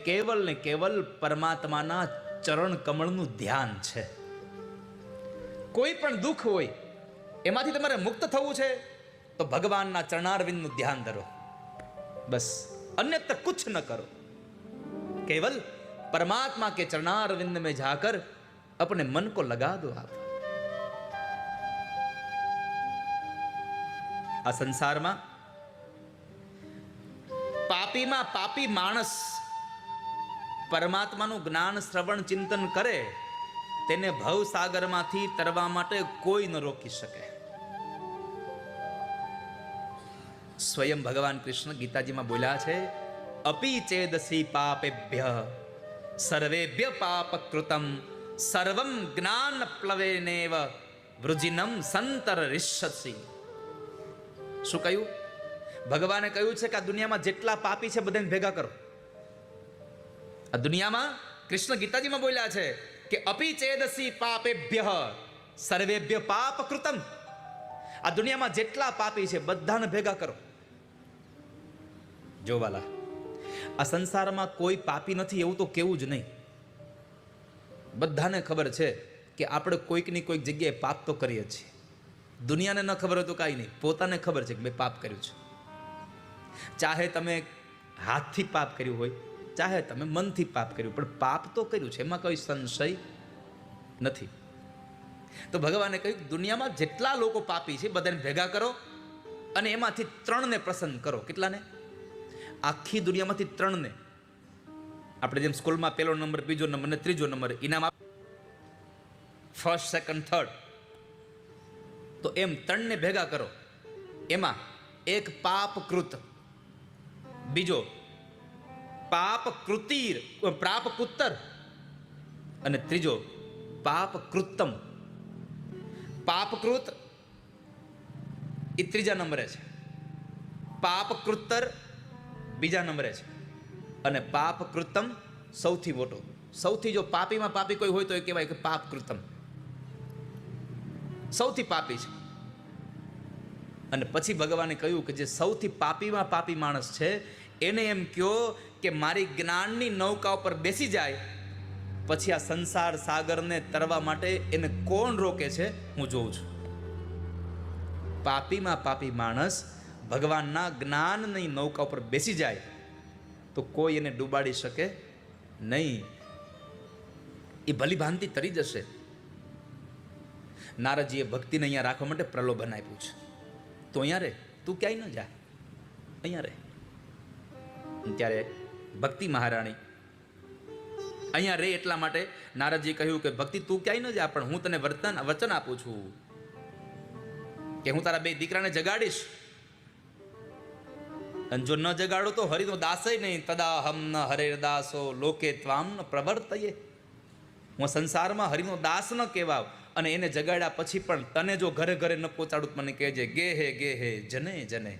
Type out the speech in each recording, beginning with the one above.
કેવલ ને કેવલ પરમાત્માના ચરણ કમળનું ધ્યાન છે. કોઈ પણ દુઃખ હોય એમાંથી તમારે મુક્ત થવું છે તો ભગવાનના ચરણારવિંદનું ધ્યાન ધરો, બસ અન્યત્ર કુછ ન કરો. केवल परमात्मा के चरणारविंद में जाकर अपने मन को लगा दो आप. आ संसार में पापी में पापी मानस परमात्मा નું જ્ઞાન શ્રવણ ચિંતન કરે તેને ભવ સાગર માંથી તરવા માટે કોઈ ન રોકી શકે. સ્વયં ભગવાન કૃષ્ણ ગીતાજીમાં બોલ્યા છે, अपि चेदसि पापेभ्य सर्वेभ्य पापकृतं सर्वं ज्ञान प्लवेनेव वृजिनम संतरिष्यसि. શું કહ્યું? ભગવાને કહ્યું છે કે આ દુનિયામાં જેટલા પાપી છે બધાને ભેગા કરો. આ દુનિયામાં કૃષ્ણ ગીતાજીમાં બોલ્યા છે કે अपि चेदसि पापेभ्य सर्वेभ्य पापकृतं. આ દુનિયામાં જેટલા પાપી છે બધાને ભેગા કરો. જોવાલા, આ સંસારમાં કોઈ પાપી નથી એવું તો કેવું જ નહીં. બધાને ખબર છે કે આપણે કોઈકની કોઈક જગ્યાએ પાપ તો કરીએ છીએ. દુનિયાને ન ખબર હોય તો કાંઈ નહીં, પોતાને ખબર છે કે મેં પાપ કર્યું છે. ચાહે તમે હાથથી પાપ કર્યું હોય, ચાહે તમે મનથી પાપ કર્યું, પણ પાપ તો કર્યું છે, એમાં કોઈ સંશય નથી. તો ભગવાને કહ્યું દુનિયામાં જેટલા લોકો પાપી છે બધાને ભેગા કરો અને એમાંથી 3 ને પસંદ કરો. કેટલાને? આખી દુનિયામાંથી 3 ને. આપણે જેમ સ્કૂલમાં 1લો નંબર, 2જો નંબર ને 3જો નંબર ઇનામ આપ, ફર્સ્ટ, સેકન્ડ, થર્ડ, તો એમ 3 ને ભેગા કરો. એમાં એક પાપકૃત, બીજો પાપકૃત્તર અને ત્રીજો પાપકૃત્તમ. પાપકૃત એ 3જા નંબરે છે, પાપકૃત્તર બીજા નંબરે છે અને પાપકૃત્તમ સૌથી મોટો. સૌથી જો પાપીમાં પાપી કોઈ હોય તો એ કહેવાય કે પાપકૃત્તમ, સૌથી પાપી છે. અને પછી ભગવાને કહ્યું કે જે સૌથી પાપીમાં પાપી માણસ છે એને એમ કહો કે મારી જ્ઞાનની નૌકા ઉપર બેસી જાય, પછી આ સંસાર સાગરને તરવા માટે એને કોણ રોકે છે હું જોઉં છું. પાપીમાં પાપી માણસ ભગવાનના જ્ઞાનની નૌકા ઉપર બેસી જાય તો કોઈ એને ડૂબાડી શકે નહીં. એ ભલી ભાંતિ તરી જશે. નારદજીએ ભક્તિને અહીંયા રાખવા માટે પ્રલોભન આપ્યું છે. તો અહીંયા રે, તું ક્યાંય ન જા, અહીંયા રે. ત્યારે ભક્તિ મહારાણી અહીંયા રે એટલા માટે નારદજી કહ્યું કે ભક્તિ તું ક્યાંય ન જા, પણ હું તને વચન આપું છું કે હું તારા 2 દીકરાને જગાડીશ. અને જો ન જગાડો તો હરિનો દાસય નહીં. તદાહમ ન હરેર્દાસો લોકે ત્વામ ન પ્રવર્તયે. હું સંસારમાં હરિનો દાસ ન કહેવાવ અને એને જગાડ્યા પછી પણ તને જો ઘરે ઘરે ન પહોંચાડું મને કહેજે ગે હે જને જને.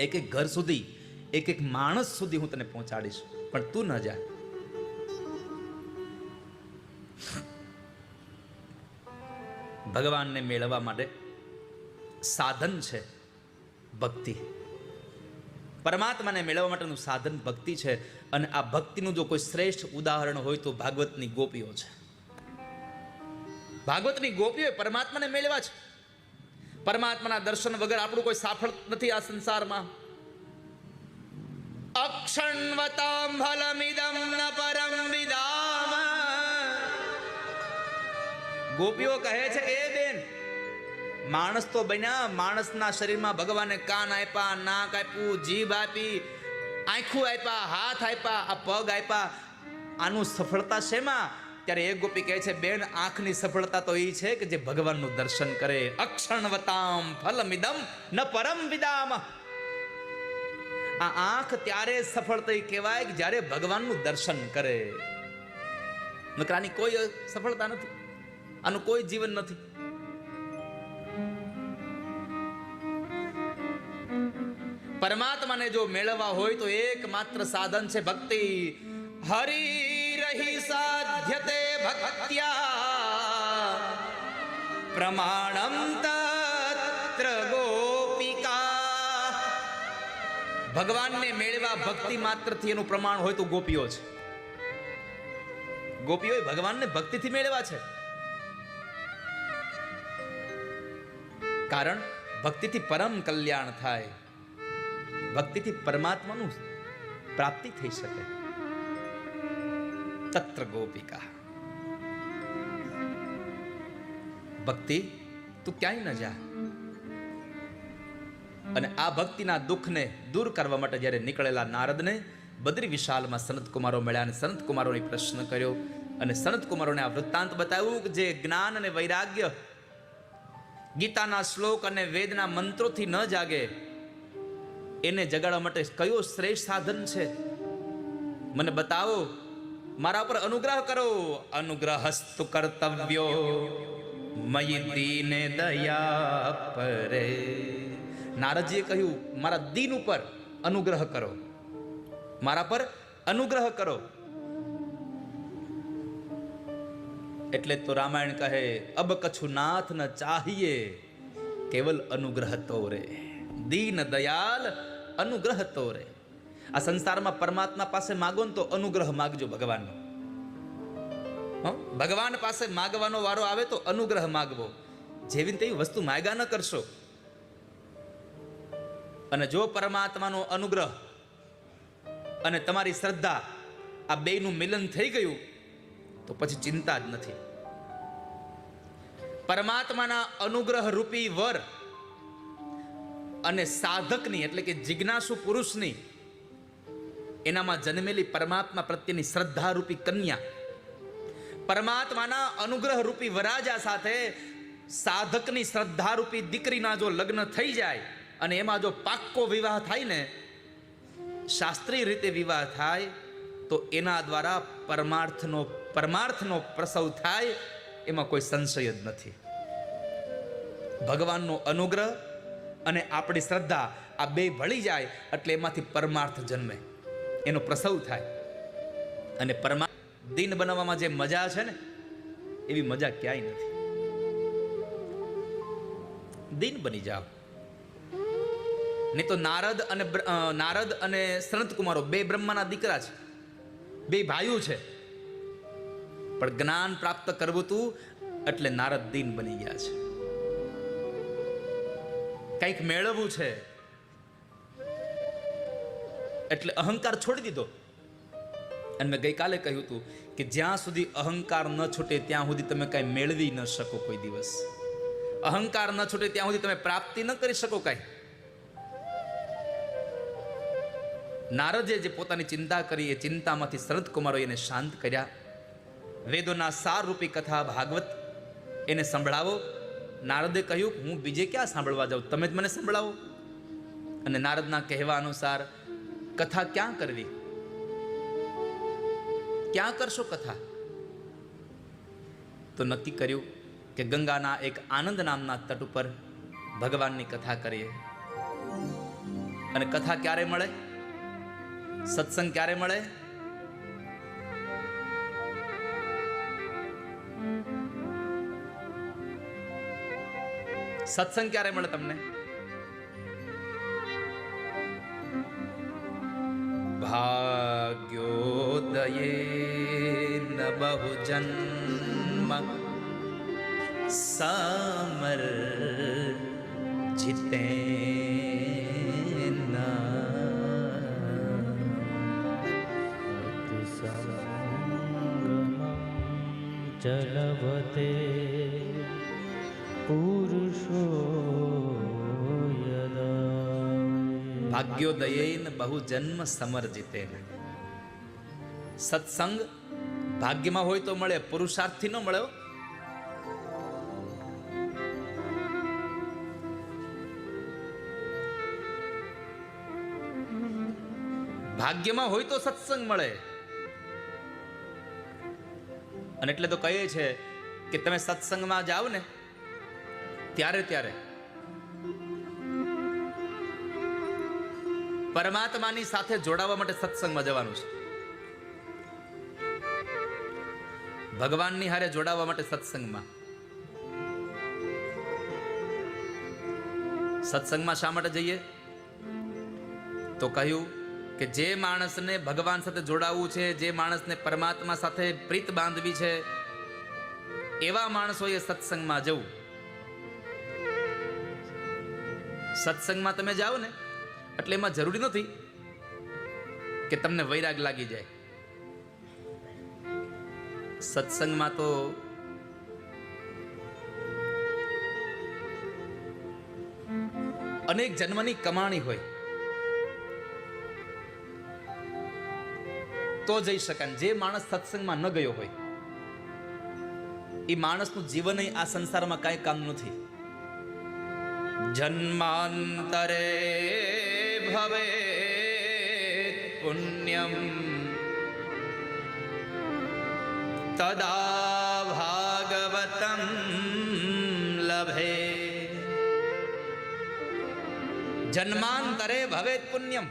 એક એક ઘર સુધી, એક એક માણસ સુધી હું તને પહોંચાડીશ, પણ તું ન જા. ભગવાનને મેળવવા માટે સાધન છે ભક્તિ. પરમાત્માને મેળવવા માટેનું સાધન ભક્તિ છે. અને આ ભક્તિનું જો કોઈ શ્રેષ્ઠ ઉદાહરણ હોય તો ભાગવતની ગોપીઓ છે. ભાગવતની ગોપીઓ પરમાત્માને મેળવ્યા છે. પરમાત્માના દર્શન વગર આપણું કોઈ સફળ નથી આ સંસારમાં. અક્ષણવતામ ફલમિદમ ન પરમ વિદામ. ગોપીઓ કહે છે કે એ બેન, માણસ તો બન્યા, માણસના શરીરમાં ભગવાને કાન આપ્યા, નાક આપ્યું, જીભ આપી, આંખું આપ્યા, હાથ આપ્યા, આ પગ આપ્યા, આનું સફળતા શેમાં? ત્યારે એક ગોપી કહે છે બેન, આંખની સફળતા તો એ છે કે જે ભગવાનનું દર્શન કરે. અક્ષણવતામ ફલમિદમ ન પરમ વિદામ. આ આંખ ત્યારે સફળ થઈ કહેવાય કે જ્યારે ભગવાનનું દર્શન કરે. નકર આની કોઈ સફળતા નથી, આનું કોઈ જીવન નથી. પરમાત્માને જો મેળવવા હોય તો એકમાત્ર સાધન છે ભક્તિ. હરિ રહી સાધ્યતે ભક્ત્યા પ્રમાણમ તત્ર ગોપિકા. ભગવાનને મેળવા ભક્તિ માત્રથી એનું પ્રમાણ હોય તો ગોપીઓ છે. ગોપીઓ ભગવાનને ભક્તિથી મેળવા છે. કારણ ભક્તિથી પરમ કલ્યાણ થાય, ભક્તિથી પરમાત્માનું પ્રાપ્તિ થઈ શકે. તત્ર ગોપિકા. ભક્તિ તું ક્યાંય ન જા. અને આ ભક્તિના દુઃખને દૂર કરવા માટે જ્યારે નીકળેલા નારદને બદ્રી વિશાલમાં સનત કુમારો મળ્યા અને સનત કુમારોને પ્રશ્ન કર્યો અને સનત કુમારોને આ વૃત્તાંત બતાવ્યું કે જે જ્ઞાન અને વૈરાગ્ય ગીતાના શ્લોક અને વેદના મંત્રોથી ન જાગે એને જગાડવા માટે કયો શ્રેષ્ઠ સાધન છે મને બતાવો, મારા પર અનુગ્રહ કરો. અનુગ્રહસ્તુ કર્તવ્યો મયિ દીને દયા પરે. નારદજીએ કહ્યું મારા દીન ઉપર અનુગ્રહ કરો, મારા પર અનુગ્રહ કરો. એટલે તો રામાયણ કહે અબ કछु નાથ ન ચાહીએ કેવલ અનુગ્રહ તો રે. દીન દયાલ અનુગ્રહ તો રે. આ સંસારમાં પરમાત્મા પાસે માગો ને તો અનુગ્રહ માગજો ભગવાનનો. ભગવાન પાસે માગવાનો વારો આવે તો અનુગ્રહ માગવો. જેવી તેવી વસ્તુ માગ્યા ન કરશો. અને જો પરમાત્માનો અનુગ્રહ અને તમારી શ્રદ્ધા આ બેયનું મિલન થઈ ગયું તો પછી ચિંતા જ નથી. પરમાત્માના અનુગ્રહ રૂપી વર અને સાધકની એટલે કે જિજ્ઞાસુ પુરુષની એનામાં જન્મેલી પરમાત્મા પ્રત્યેની શ્રદ્ધા રૂપી કન્યા, પરમાત્માના અનુગ્રહ રૂપી વરાજા સાથે સાધકની શ્રદ્ધા રૂપી દીકરીના જો લગ્ન થઈ જાય અને એમાં જો પાક્કો વિવાહ થાય ને, શાસ્ત્રીય રીતે વિવાહ થાય તો એના દ્વારા પરમાર્થનો પ્રસવ થાય, એમાં કોઈ સંશય જ નથી. ભગવાનનો અનુગ્રહ અને આપણી શ્રદ્ધા આ બે ભળી જાય એટલે એમાંથી પરમાર્થ જન્મે, એનો પ્રસવ થાય. અને દીન બનાવવામાં જે મજા છે ને એવી મજા ક્યાંય નથી. દીન બની જાઓ. નહીં તો નારદ અને સનત કુમારો બે બ્રહ્માના દીકરા છે, બે ભાઈઓ છે, પણ જ્ઞાન પ્રાપ્ત કરવું તું એટલે નારદ દીન બની ગયા છે. કંઈક મેળવવું છે એટલે અહંકાર છોડી દીધો. અને મેં ગઈકાલે કહ્યું હતું કે જ્યાં સુધી અહંકાર ન છૂટે ત્યાં સુધી તમે કઈ મેળવી ન શકો. કોઈ દિવસ અહંકાર ન છૂટે ત્યાં સુધી તમે પ્રાપ્તિ ન કરી શકો કઈ. નારદે જે પોતાની ચિંતા કરી એ ચિંતામાંથી સનત કુમારો એને શાંત કર્યા. વેદોના સાર રૂપી કથા ભાગવત એને સંભળાવો. નારદે કહ્યું હું બીજે ક્યાં સાંભળવા જાઉં, તમે જ મને સંભળાવો. અને નારદના કહેવા અનુસાર કથા ક્યાં કરવી, ક્યાં કરશો કથા? તો નક્કી કર્યું કે ગંગાના એક આનંદ નામના તટ ઉપર ભગવાનની કથા કરીએ. અને કથા ક્યારે મળે, સત્સંગ ક્યારે મળે? સત્સંગ ક્યારે મળે તમને? ભાગ્યોદયે ન બહુ જન્મ સમર જીતે ચલવતે પુરુષો ભાગ્યોદયેન બહુ જન્મ સમર્જિતેન. સત્સંગ ભાગ્યમાં હોય તો મળે, પુરુષાર્થથી ન મળે. ભાગ્યમાં હોય તો સત્સંગ મળે. અને એટલે તો કહે છે કે તમે સત્સંગમાં જાઓ ને ત્યારે પરમાત્માની સાથે જોડાવા માટે સત્સંગમાં જવાનું છે. ભગવાનની હારે જોડાવા માટે સત્સંગમાં. સત્સંગમાં શા માટે જઈએ? તો કહ્યું કે જે માણસને ભગવાન સાથે જોડાવવું છે, જે માણસને પરમાત્મા સાથે પ્રીત બાંધવી છે, એવા માણસોએ સત્સંગમાં જવું. સત્સંગમાં તમે જાઓ ને એટલે એમાં જરૂરી નથી કે તમને વૈરાગ લાગી જાય. સત્સંગમાં તો અનેક જન્મની કમાણી હોય તો જઈ શકાય. જે માણસ સત્સંગમાં ન ગયો હોય એ માણસનું જીવન આ સંસારમાં કાંઈ કામ નથી. જન્માંતરે ભવે પુણ્યમ તદા ભાગવતમ લભે. જન્માંતરે ભવે પુણ્યમ.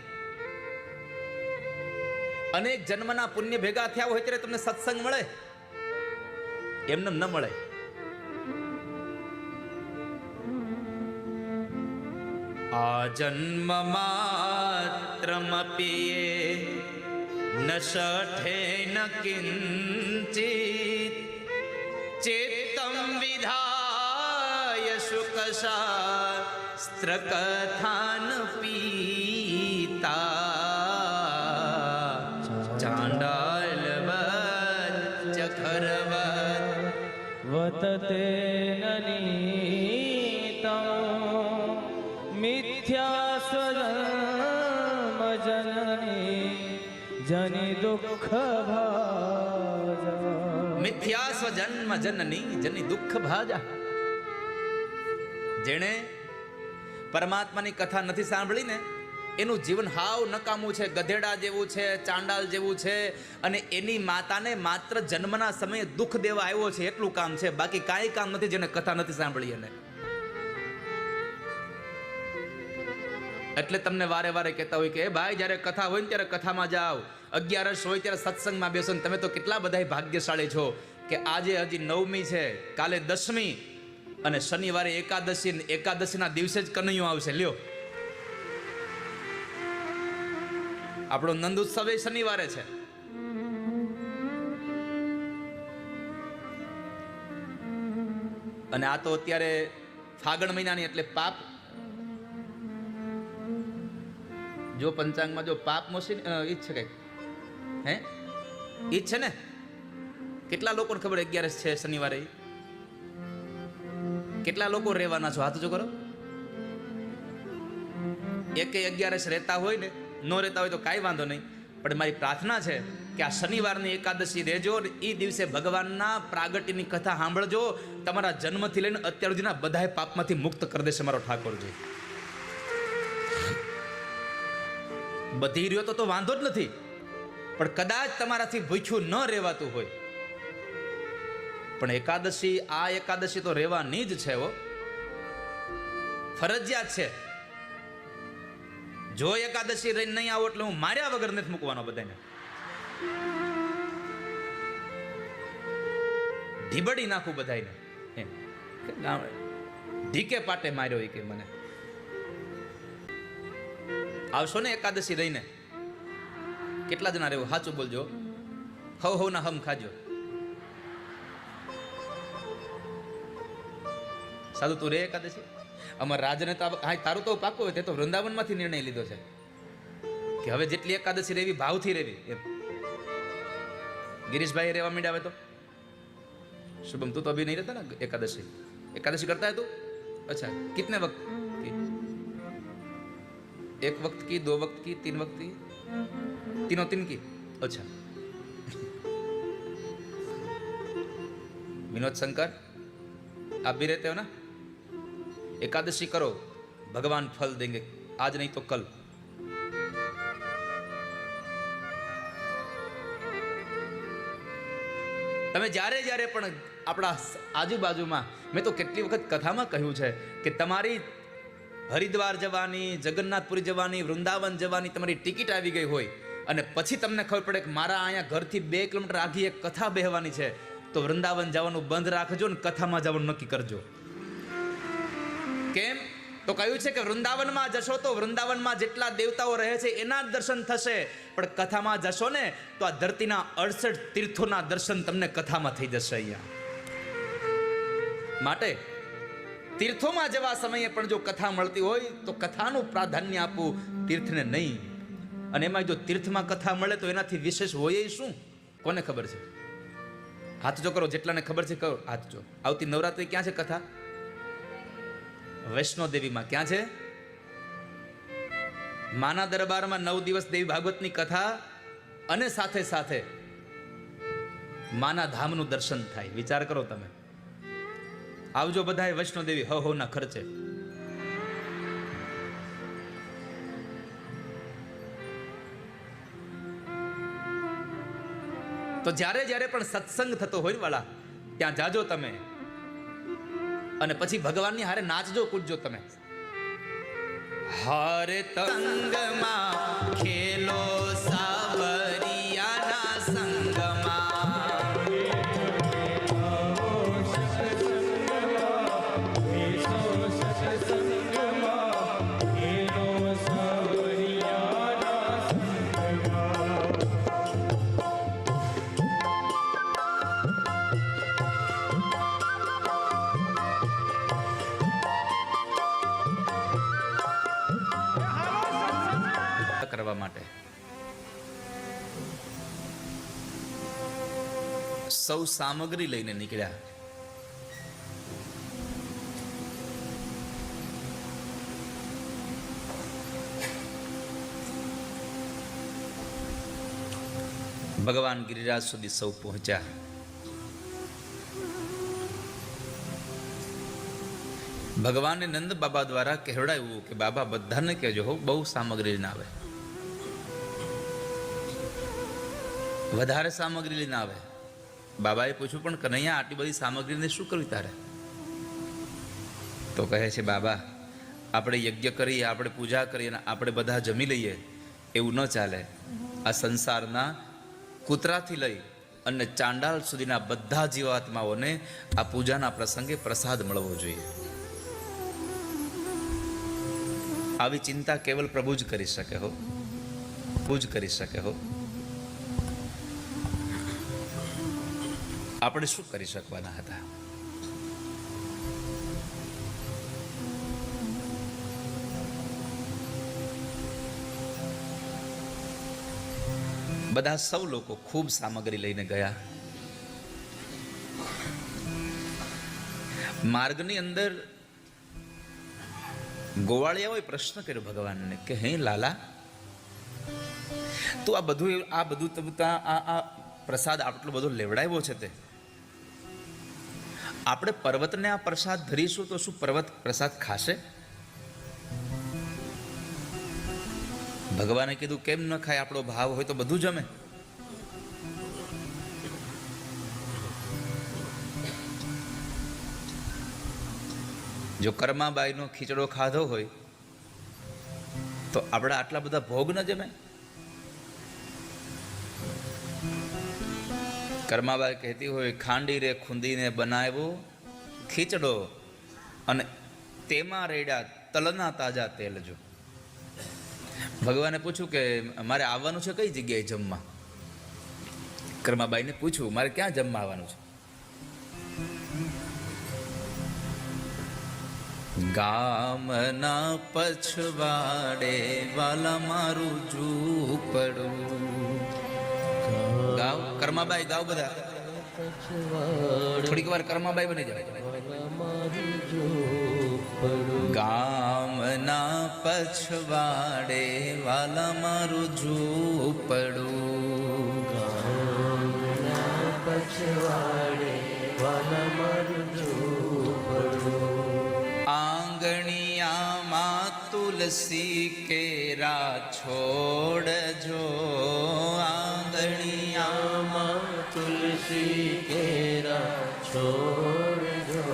અનેક જન્મના પુણ્ય ભેગા થયા હોય ત્યારે તમને સત્સંગ મળે, એમને ન મળે. આ જન્મ માત્રમપી ન શઠે ન કિંચિત ચેતમ વિધાય શુકશાસ્ત્ર કથાન પીતા ચાંડાલવત ચખરવત વતતે નીતમ મિથ્યા સ્વજન્મ જનની જનિ દુઃખ ભાજા. મિથ્યા સ્વજન્મ જનની જનિ દુઃખ ભાજા. જેણે પરમાત્માની કથા નથી સાંભળી ને એનું જીવન હાવ નકામું છે, ગધેડા જેવું છે, ચાંડાલ જેવું છે. અને એની માતાને માત્ર જન્મના સમયે દુઃખ દેવા આવ્યો છે એટલું કામ છે, બાકી કાંઈ કામ નથી જેને કથા નથી સાંભળી એને. એટલે તમને વારે વારે કહેતા હોય કે ભાઈ જ્યારે કથા હોય ને ત્યારે કથામાં જાઓ, 11 હોય ત્યારે સત્સંગમાં બેસો. તમે તો કેટલા બધા ભાગ્યશાળી છો કે આજે હજી 9મી છે, કાલે 10મી અને શનિવારે એકાદશી. એકાદશીના દિવસે જ કનૈયો આવશે. લ્યો, આપણો નંદ ઉત્સવ એ શનિવારે છે. અને આ તો અત્યારે ફાગણ મહિનાની એટલે પાપ. જો પંચાંગમાં જો પાપ મોસી ઈ છે કઈ હે ઈ છે ને. કેટલા લોકોને ખબર 11 છે શનિવારે? કેટલા લોકો રહેવાના છો? હાથ જો કરો. એકે 11 રહેતા હોય ને, ન રહેતા હોય તો કાંઈ વાંધો નહીં, પણ મારી પ્રાર્થના છે કે આ શનિવારની એકાદશી રહેજો. એ દિવસે ભગવાનના પ્રાગટ્યની કથા સાંભળજો. તમારા જન્મથી લઈને અત્યાર સુધીના બધા પાપમાંથી મુક્ત કરી દેશે મારો ઠાકોરજી. બધી રહ્યો તો વાંધો જ નથી, પણ કદાચ તમારાથી ભૂખ્યું ન રહેવાતું હોય, પણ એકાદશી, આ એકાદશી તો રહેવાની જ છે. ફરજિયાત છે. જો એકાદશી રહીને નહીં આવો એટલે હું માર્યા વગર નથી મૂકવાનો બધાને. ઢીબડી નાખું બધાને. ઢીકે પાટે માર્યો કે મને. આવશો ને એકાદશી રહીને? કેટલા જણા રહેવું? સાચું બોલજો. હવ ના હમ ખાજો. સાધુ તું રે એકાદશી? અમારા રાજને તો તારું તો પાકું હોય. તે તો વૃંદાવનમાંથી નિર્ણય લીધો છે કે હવે જેટલી એકાદશી રહેવી ભાવથી રહેવી એમ. ગિરીશભાઈ રહેવા માંડ્યા. હવે તો શુભમ તું તો અભી નહીં રહેતા ને એકાદશી? एकादशी करता है तू? अच्छा, कितने वक्त की? 1 वक्त की, 2 वक्त की, 3 वक्त की? तीनों 3 की? अच्छा. विनोद शंकर, आप भी रहते हो ना? एकादशी करो, भगवान फल देंगे, आज नहीं तो कल. તમે જ્યારે જ્યારે પણ આપણા આજુબાજુમાં, મેં તો કેટલી વખત કથામાં કહ્યું છે કે તમારી હરિદ્વાર જવાની, જગન્નાથપુરી જવાની, વૃંદાવન જવાની તમારી ટિકિટ આવી ગઈ હોય અને પછી તમને ખબર પડે કે મારા અહીંયા ઘરથી 2 કિલોમીટર આગી એક કથા બેહવાની છે, તો વૃંદાવન જવાનું બંધ રાખજો ને કથામાં જવાનું નક્કી કરજો. કેમ તો કહ્યું છે કે વૃંદાવનમાં જશો તો વૃંદાવનમાં જેટલા દેવતાઓ રહે છે એના જ દર્શન થશે, પણ કથામાં જશો ને તો આ ધરતીના 68 તીર્થોના દર્શન તમને કથામાં થઈ જશે અહીંયા. માટે તીર્થોમાં જવા સમયે પણ જો કથા મળતી હોય તો કથાનું પ્રાધાન્ય આપવું, તીર્થને નહીં. અને એમાં જો તીર્થમાં કથા મળે તો એનાથી વિશેષ હોય શું? કોને ખબર છે? હાથ જો કરો, જેટલાને ખબર છે કરો હાથ જો. આવતી નવરાત્રી ક્યાં છે કથા? વૈષ્ણોદેવીમાં. ક્યાં છે? માના દરબારમાં 9 દિવસ દેવી ભાગવતની કથા અને સાથે સાથે માના ધામનું દર્શન થાય. વિચાર કરો તમે. આવજો બધાએ વૈષ્ણોદેવી હવના ખર્ચે. તો જ્યારે જ્યારે પણ સત્સંગ થતો હોય વાળા, ત્યાં જાજો તમે અને પછી ભગવાનની હારે નાચજો, કૂદજો તમે. હારે તંગમાં ખેલો સાવરિયાના સંગમાં. કરવા માટે સૌ સામગ્રી લઈને નીકળ્યા. ભગવાન ગિરિરાજ સુધી સૌ પહોંચ્યા. ભગવાને નંદ બાબા દ્વારા કહેવડાવ્યું કે બાબા બધાને કહેજો હો, બહુ સામગ્રી લઈને આવે, વધારે સામગ્રી લઈને આવે. બાબાએ પૂછ્યું પણ કનૈયા આટલી બધી સામગ્રીને શું કરવી તારે? તો કહે છે બાબા આપણે યજ્ઞ કરીએ, આપણે પૂજા કરીએ અને આપણે બધા જમી લઈએ એવું ન ચાલે. આ સંસારના કૂતરાથી લઈ અને ચાંડાલ સુધીના બધા જીવાત્માઓને આ પૂજાના પ્રસંગે પ્રસાદ મળવો જોઈએ. આવી ચિંતા કેવલ પ્રભુ જ કરી શકે હો, પ્રભુ જ કરી શકે હો. આપણે શું કરી શકવાના હતા? બધા સૌ લોકો ખૂબ સામગ્રી લઈને ગયા. માર્ગની અંદર ગોવાળિયાઓએ પ્રશ્ન કર્યો ભગવાનને કે હે લાલા, તું આ બધું આ પ્રસાદ આટલો બધો લેવડાવ્યો છે, તે આપણે પર્વતને આ પ્રસાદ ધરીશું તો શું પર્વત પ્રસાદ ખાશે? ભગવાને કીધું કેમ ન ખાય? આપણો ભાવ હોય તો બધું જમે. જો કર્માબાઈનો ખીચડો ખાધો હોય તો આપણે આટલા બધા ભોગ ન જમે. કર્માબાઈ કહેતી હોય ખાંડી રે ખૂંદીને બનાવ્યો ખીચડો અને તેમાં રેડ્યા તલના તાજા તેલ. જો ભગવાને પૂછ્યું કે મારે આવવાનું છે કઈ જગ્યાએ જમવા? કર્માબાઈને પૂછ્યું મારે ક્યાં જમવા આવવાનું છે? ગામના પછવાડે વાલા મારું ઝૂંપડું. ગાવ કર્માબાઈ, ગાવ બધા. થોડીક વાર કર્માબાઈ બની જાય. ગામના પછવાડે વાલા મારું ઝૂંપડું. ગામના પછવાડે વાલા મારું ઝૂંપડું. આંગણિયામાં તુલસી કેરા છોડજો. આંગણિયામાં તુલસી કેરા છોડજો.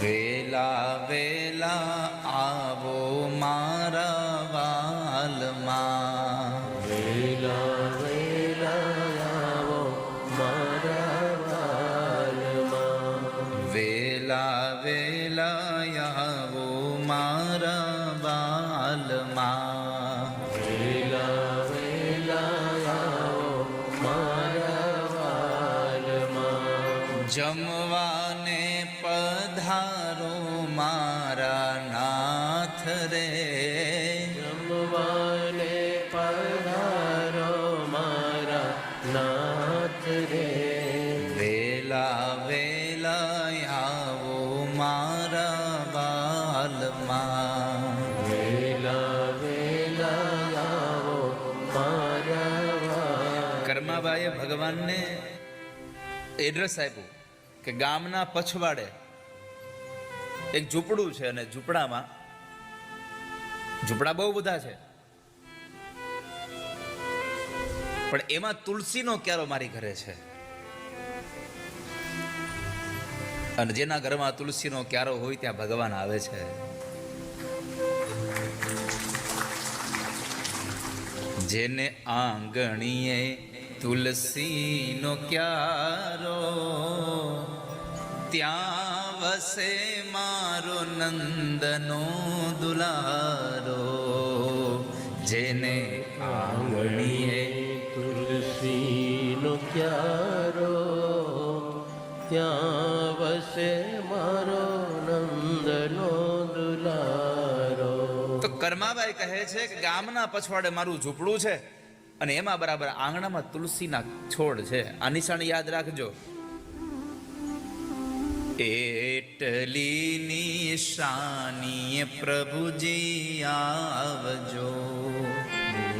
વેલા વેલા આવો મારા વાલમાં. વેલા વેલા આવો મારા વાલમાં. વેલા વેલા આવો મારા જમવાને પધારો મારા નાથ રે, જમવાને પધારો મારા નાથ રે, વેલા વેલા આવો મારા બાલમાં, વેલા વેલા આવો મારા. કર્માબાઈએ ભગવાનને એડ્રેસ આપ્યું કે ગામના પછવાડે એક ઝૂંપડું છે અને ઝૂંપડા બહુ બધા છે, પણ એમાં તુલસીનો ક્યારો મારી ઘરે છે, અને જેના ઘરમાં તુલસીનો ક્યારો હોય ત્યાં ભગવાન આવે છે. જેને આંગણીએ તુલસીનો ક્યારો, ત્યાં વસે મારો નંદનો દુલારો. જેને આંગણીએ તુલસીનો ક્યારો, ત્યાં વસે મારો નંદનો દુલારો. તો કર્માબાઈ કહે છે કે ગામના પછવાડે મારું ઝૂંપડું છે અને એમાં બરાબર આંગણામાં તુલસીના છોડ છે. આ નિશાન યાદ રાખજો. એટલી નિશાની પ્રભુજી આવજો,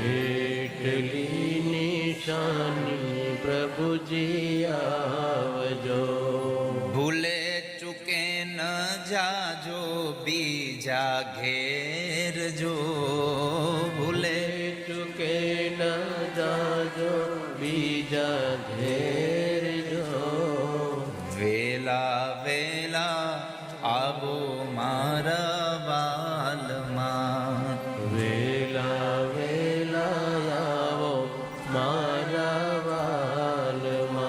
એટલી નિશાની પ્રભુજી આવજો. ભૂલે ચૂકે ન જાજો બીજા ઘેર જો, ભૂલે ચૂકે ન જાજો બીજા ઘેર જો. વેલા વેલા આવો મારા વાલમાં, વેલા વેલા આવો મારા વાલમાં.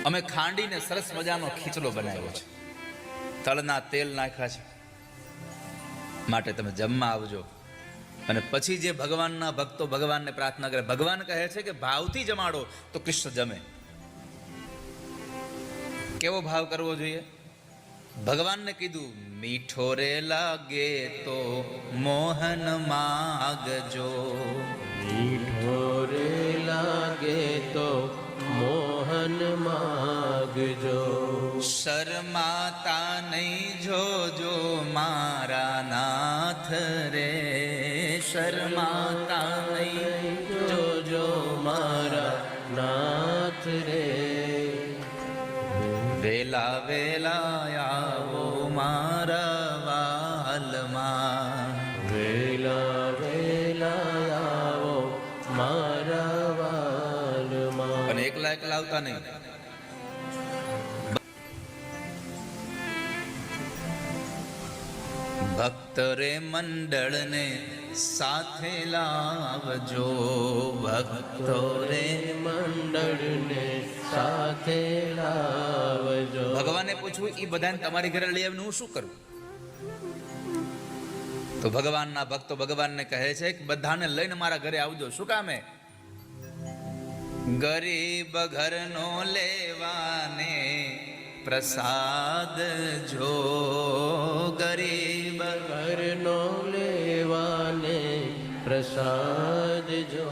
અમે ખાંડીને સરસ મજાનો ખીચડો બનાવ્યો છે, તળના તેલ નાખ્યા છે, માટે તમે જમવા આવજો. અને પછી જે ભગવાનના ભક્તો ભગવાનને પ્રાર્થના કરે, ભગવાન કહે છે કે ભાવથી જમાડો તો કૃષ્ણ જમે. કેવો ભાવ કરવો જોઈએ? ભગવાનને કીધું મીઠો રે લાગે તો મોહન માગજો, મીઠો રે લાગે તો મોહન માગજો. શરમાતા નહીં જોજો મારા નાથ રે, શરમાતા નહીં જોજો મારા નાથ રે. વેલા વેલા આવો મારા વાલમાં, વેલા વેલા આવો મારા વાલમાં. પણ એકલા એકલા આવતા નહીં. ભક્ત રે મંડળને સાથે લાવજો, ભક્તો રે મંડળને સાથે લાવજો. ભગવાને પૂછ્યું એ બધાને તમારી ઘરે લઈ આવીને હું શું કરું? તો ભગવાનના ભક્તો ભગવાનને કહે છે કે બધાને લઈને મારા ઘરે આવજો. શું કામે? ગરીબ ઘરનો લેવાને પ્રસાદ જો, ગરીબ ઘરનો લેવાને પ્રસાદ જો.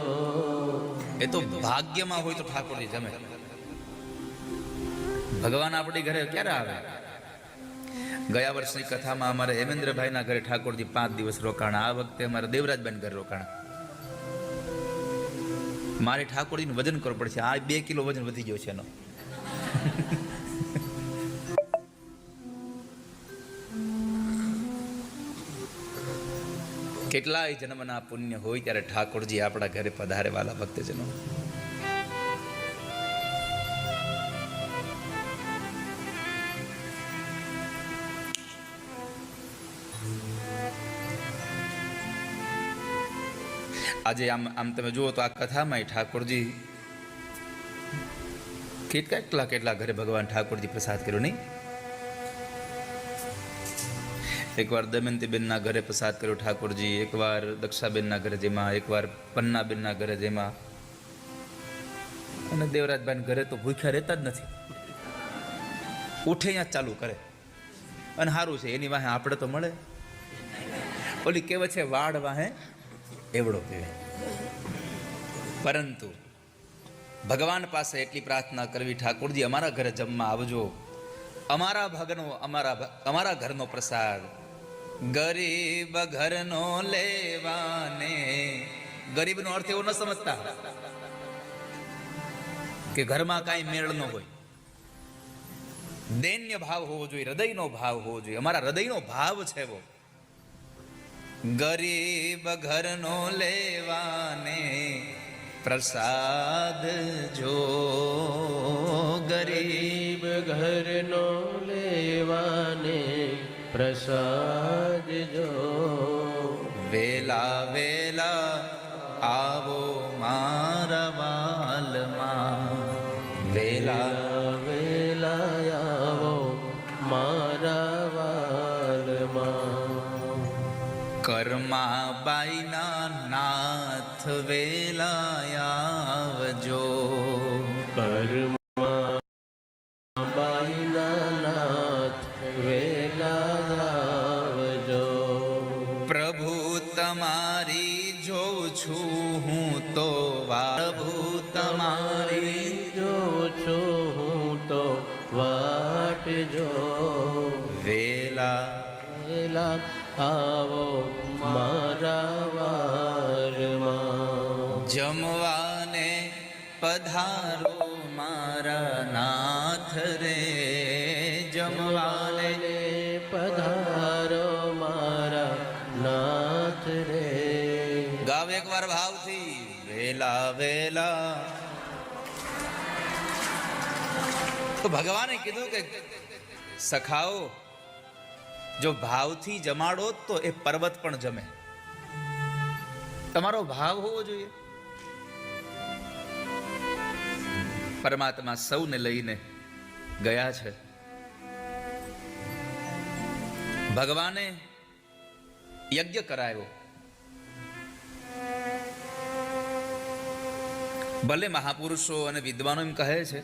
એ તો ભાગ્યમાં હોય તો ઠાકોરજી જમે. ભગવાન આપણી ઘરે ક્યારે આવે? ગયા વર્ષની કથામાં અમારે હેમેન્દ્રભાઈના ઘરે ઠાકોરજી 5 દિવસ રોકાણા. આ વખતે અમારે દેવરાજભાઈ ઘરે રોકાણા. મારે ઠાકોરજીનું વજન કરવું પડશે. આ 2 કિલો વજન વધી ગયો છે એનો. કેટલાય જન્મના પુણ્ય હોય ત્યારે ઠાકોરજી આપણા ઘરે પધારે. વાલા ભક્તજનો, આજે આમ તમે જુઓ તો આ કથામાં ઠાકોરજી કેટલા કેટલા ઘરે ભગવાન ઠાકોરજી પ્રસાદ કર્યો નહીં? એકવાર દમયંતીબેનના ઘરે પ્રસાદ કર્યો ઠાકોરજી, એકવાર દક્ષાબેનના ઘરે જેમાં, એકવાર પન્નાબેનના ઘરે જેમાં, અને દેવરાજભાઈ ઘરે તો ભૂખ્યા રહેતા જ નથી, ઉઠે અહીંયા ચાલુ કરે. અને સારું છે, એની વાહે આપણે તો મળે. ઓલી કહેવત છે, વાડ વાહે એવડો પીવે. પરંતુ ભગવાન પાસે એટલી પ્રાર્થના કરવી, ઠાકોરજી અમારા ઘરે જમવા આવજો, અમારા ઘરનો પ્રસાદ ગરીબ ઘરનો લેવાને. ગરીબનો અર્થ એવો ન સમજતા કે ઘરમાં કાંઈ મેળ ન હોય. દૈન્ય ભાવ હોવો જોઈએ, હૃદયનો ભાવ હોવો જોઈએ. અમારા હૃદયનો ભાવ છે એવો. ગરીબ ઘરનો લેવાને પ્રસાદ જો, ગરીબ ઘરનો લેવાને પ્રસાદ જો. વેલા વેલા આવો મારા વાલમાં, વેલા વેલા આવો મારા વાલમાં. કર્મા બાઈના નાથ વેલા આવજો, કર્મા બાઈના નાથ વેલા આવજો. પ્રભુ તમારી જોઉં છું હું તો પ્રભુ તમારી જો છું હું તો વાટ જો. વેલા વેલા આવો મારા વારમાં. જમવાને પધારો મારા નાથ રે, જમવાને જમવાને પધારો મારા નાથ રે. ગાવ એકવાર ભાવથી, વેલા વેલા. તો ભગવાને કીધું કે સખાઓ, જો ભાવથી જમાડો તો એ પર્વત પણ જમે. તમારો ભાવ હોવો જોઈએ. પરમાત્મા સૌને લઈને ગયા છે. ભગવાને યજ્ઞ કરાયો. ભલે મહાપુરુષો અને વિદ્વાનો એમ કહે છે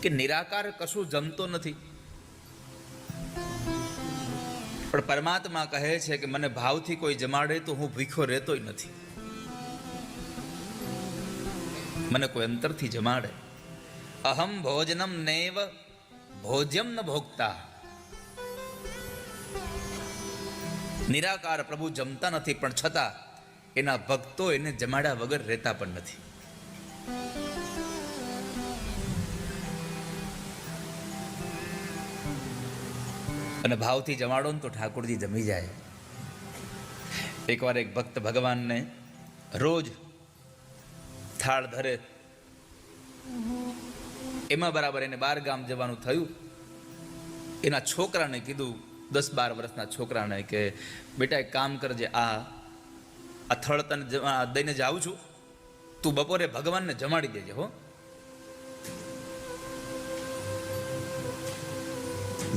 કે નિરાકાર કશું જમતો નથી, પણ પરમાત્મા કહે છે કે મને ભાવથી કોઈ જમાડે તો હું ભૂખ્યો રહેતોય નથી. મને કોઈ અંતરથી જમાડે. અહમ ભોજનમ નૈવ ભોજ્યમ ન ભોગતા. નિરાકાર પ્રભુ જમતા નથી, પણ છતાં એના ભક્તો એને જમાડ્યા વગર રહેતા પણ નથી. અને ભાવથી જમાડો ને તો ઠાકોરજી જમી જાય. એકવાર એક ભક્ત ભગવાનને રોજ થાળ ધરે, એમાં બરાબર એને 12 ગામ જવાનું થયું. એના છોકરાને કીધું, 10-12 વર્ષના છોકરાને, કે બેટા એક કામ કરજે, આ થળ તને દઈને જાઉં છું, તું બપોરે ભગવાનને જમાડી દેજે હો.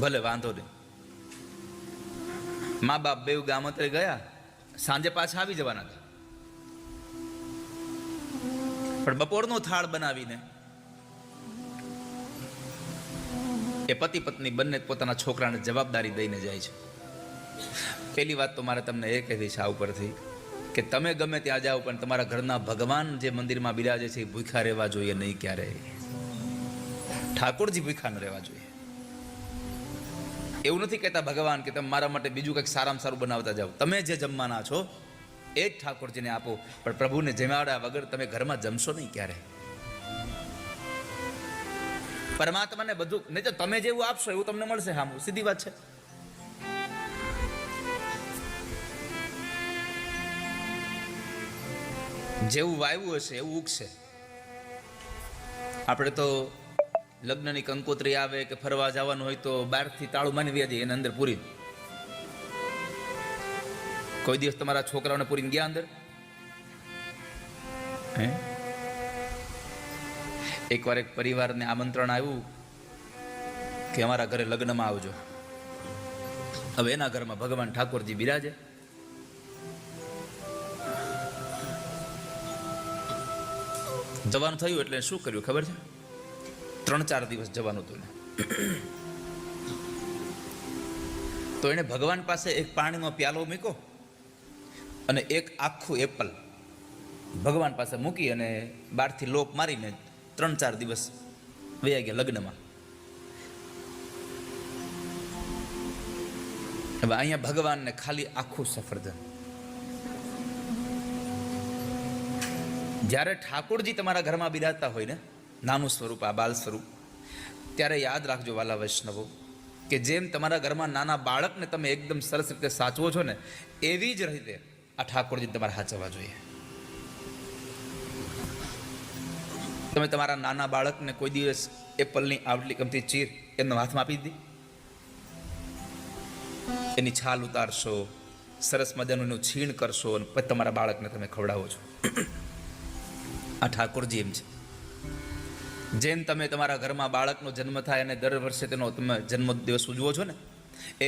ભલે વાંધો નહીં. મા બાપ બેવ ગામત્રે ગયા, સાંજે પાછા આવી જવાના હતા. પણ બપોરનો થાળ બનાવીને એ પતિ પત્ની બંને પોતાના છોકરાને જવાબદારી દઈને જાય છે. પહેલી વાત તો મારે તમને એ કહેવી છે આ ઉપરથી, કે તમે ગમે ત્યાં જાઓ પણ તમારા ઘરના ભગવાન જે મંદિરમાં બિરાજે છે એ ભૂખ્યા રહેવા જોઈએ નહીં ક્યારેય. ઠાકોરજી ભૂખ્યા ન રહેવા જોઈએ. એવું નથી કહેતા ભગવાન કે તમે મારા માટે બીજું કંઈક સારામાં સારું બનાવતા જાઓ. તમે જે જમવાના છો એ જ ઠાકોરજીને આપો, પણ પ્રભુને જમાડ્યા વગર તમે ઘરમાં જમશો નહીં ક્યારે. પરમાત્માને બધું નહીં તો તમે જેવું આપશો એવું તમને મળશે. હા, સીધી વાત છે. જેવું વાવ્યું હશે એવું ઉગશે. આપણે તો લગ્નની કંકોત્રી આવે કે ફરવા જવાનું હોય તો બહારથી તાળું માની વ્યા જઈએ, એના અંદર પૂરી. કોઈ દિવસ તમારા છોકરાઓને પૂરીને ગયા અંદર? હે? એકવાર એક પરિવારને આમંત્રણ આવ્યું કે અમારા ઘરે લગ્નમાં આવજો. હવે એના ઘરમાં ભગવાન ઠાકોરજી બિરાજે. જવાનું થયું એટલે શું કર્યું ખબર છે? 3-4 દિવસ જવાનું હતું ને, તો એણે ભગવાન પાસે એક પાણીનો પ્યાલો મૂક્યો અને એક આખું એપલ ભગવાન પાસે મૂકી અને બહારથી લોક મારીને 3-4 દિવસ વયા ગયા લગ્નમાં. હવે અહીંયા ભગવાનને ખાલી આખું સફરજન. જ્યારે ઠાકોરજી તમારા ઘરમાં બિરાજતા હોય ને, નાનું સ્વરૂપ, આ બાલ સ્વરૂપ, ત્યારે યાદ રાખજો વાલા વૈષ્ણવો, કે જેમ તમારા ઘરમાં નાના બાળકને તમે એકદમ સરસ રીતે સાચવો છો ને, એવી જ રીતે આ ઠાકોરજી તમારે સાચવવા જોઈએ. તમે તમારા નાના બાળકને કોઈ દિવસ એપલની આવટલી કમથી ચીર એમનો હાથમાં આપી દીધી? એની છાલ ઉતારશો, સરસ મજાનું એનું છીણ કરશો અને પછી તમારા બાળકને તમે ખવડાવો છો. આ ઠાકોરજી એમ છે. જેમ તમે તમારા ઘરમાં બાળકનો જન્મ થાય અને દર વર્ષે તેનો તમે જન્મ દિવસ ઉજવો છો ને, એ